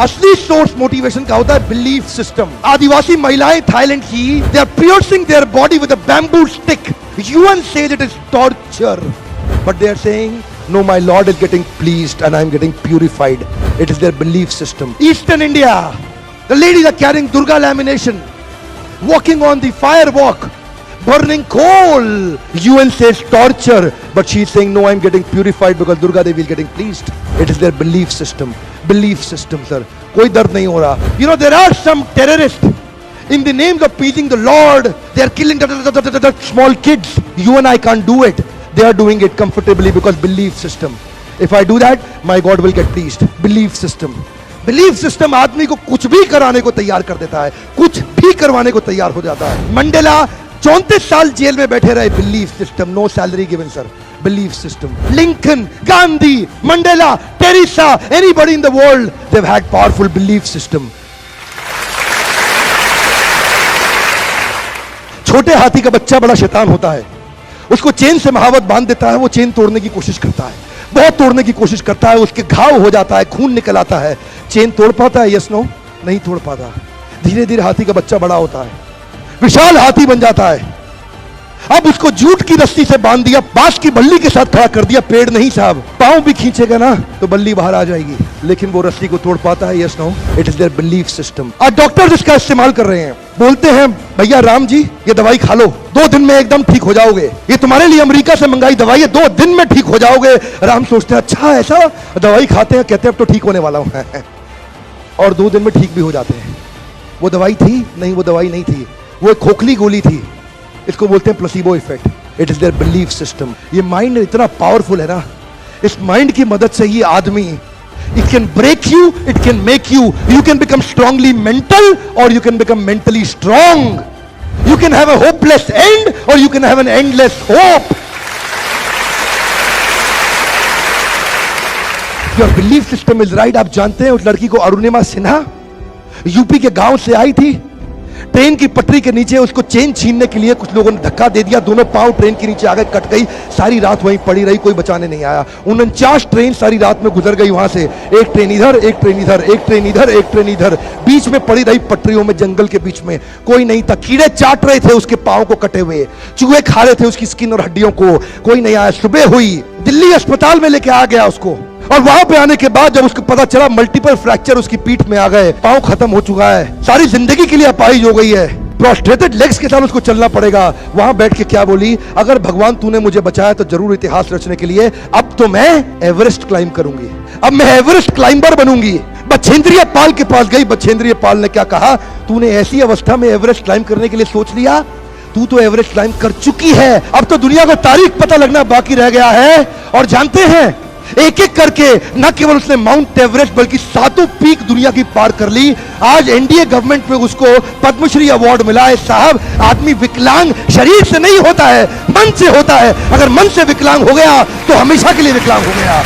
असली source motivation का होता है बिलीफ सिस्टम। आदिवासी महिलाएं थाईलैंड की, they are piercing their body with a bamboo stick. UN says it is torture, but they are saying no, my Lord is getting pleased and I am getting purified. It is their belief system. Eastern India, the ladies are carrying Durga lamination, walking on the fire walk, burning coal. UN says torture, but she is saying no, I am getting purified because Durga Devi is getting pleased. It is their belief system. Belief system, sir. कोई दर्द नहीं हो रहा. You know, there are some terrorists in the names of pleasing the Lord. They are killing small kids. You and I can't do it. They are doing it comfortably because belief system. If I do that, my God will get pleased. Belief system. Belief system आदमी को कुछ भी कराने को तैयार कर देता है, कुछ भी करवाने को तैयार हो जाता है। मंडेला 34 साल जेल में बैठे रहे, belief system, no salary given sir, belief system. Lincoln, Gandhi, Mandela, Teresa, anybody in the world, they have had powerful belief system. छोटे हाथी का बच्चा बड़ा शैतान होता है, उसको चेन से महावत बांध देता है, वो चेन तोड़ने की कोशिश करता है, बहुत तोड़ने की कोशिश करता है, उसके घाव हो जाता है, खून निकल आता है। चेन तोड़ पाता है? यस नो, नहीं तोड़ पाता। धीरे धीरे हाथी का बच्चा बड़ा होता है, विशाल हाथी बन जाता है। अब उसको जूट की रस्सी से बांध दिया, बांस की बल्ली के साथ खड़ा कर दिया। पेड़ नहीं साहब, पांव भी खींचेगा ना तो बल्ली बाहर आ जाएगी, लेकिन वो रस्सी को तोड़ पाता है? Yes no, it is their belief system. आज डॉक्टर्स इसका इस्तेमाल कर रहे हैं, बोलते हैं भैया राम जी ये दवाई खा लो, 2 दिन में एकदम ठीक हो जाओगे, ये तुम्हारे लिए अमेरिका से मंगाई दवाई है, 2 दिन में ठीक हो जाओगे। राम सोचते हैं अच्छा ऐसा, दवाई खाते हैं, कहते हैं अब तो ठीक होने वाला हूं और 2 दिन में ठीक भी हो जाते हैं। वो दवाई थी? नहीं, वो दवाई नहीं थी, वो एक खोखली गोली थी। इसको बोलते हैं placebo effect. It is their belief system. ये माइंड इतना पावरफुल है ना, इस माइंड की मदद से ये आदमी, it can break you, it can make you, you can become strongly mental or you can become mentally strong. You can have a hopeless end or you can have an endless hope. Your belief system is right. आप जानते हैं उस लड़की को Arunima Sinha UP के गांव से आई थी, ट्रेन की पटरी के नीचे उसको चेन छीनने के लिए कुछ लोगों ने धक्का दे दिया, दोनों पांव ट्रेन के नीचे आ गए, कट गई, सारी रात वहीं पड़ी रही, कोई बचाने नहीं आया। 49 ट्रेन सारी रात में गुजर गई वहां से, एक ट्रेन इधर, एक ट्रेन इधर, एक ट्रेन इधर, एक ट्रेन इधर, बीच में पड़ी रही पटरियों में, जंगल के बीच में, कोई नहीं था। कीड़े चाट रहे थे उसके पांव को कटे हुए, चूहे खा रहे थे उसकी स्किन और हड्डियों को, कोई नहीं आया। सुबह हुई, दिल्ली अस्पताल में लेके आ गया उसको, और वहां पे आने के बाद जब उसको पता चला मल्टीपल फ्रैक्चर उसकी पीठ में आ गए, पांव खत्म हो चुका है, सारी जिंदगी के लिए अपाहिज हो गई है, प्रोस्ट्रेटेड लेग्स के साथ उसको चलना पड़ेगा। वहां बैठ के क्या बोली, अगर भगवान तूने मुझे बचाया तो जरूर इतिहास रचने के लिए, अब तो मैं एवरेस्ट क्लाइंब करूंगी, अब मैं एवरेस्ट क्लाइंबर बनूंगी। बछेंद्रिय पाल के पास गई, बछेंद्रिय पाल ने क्या कहा, तूने ऐसी अवस्था में एवरेस्ट क्लाइंब करने के लिए सोच लिया, तू तो एवरेस्ट क्लाइंब कर चुकी है, अब तो दुनिया को तारीख पता लगना बाकी रह गया है। और जानते हैं, एक एक करके न केवल उसने माउंट एवरेस्ट बल्कि 7 पीक दुनिया की पार कर ली। आज एनडीए गवर्नमेंट में उसको पद्मश्री अवार्ड मिला है। साहब, आदमी विकलांग शरीर से नहीं होता है, मन से होता है। अगर मन से विकलांग हो गया तो हमेशा के लिए विकलांग हो गया।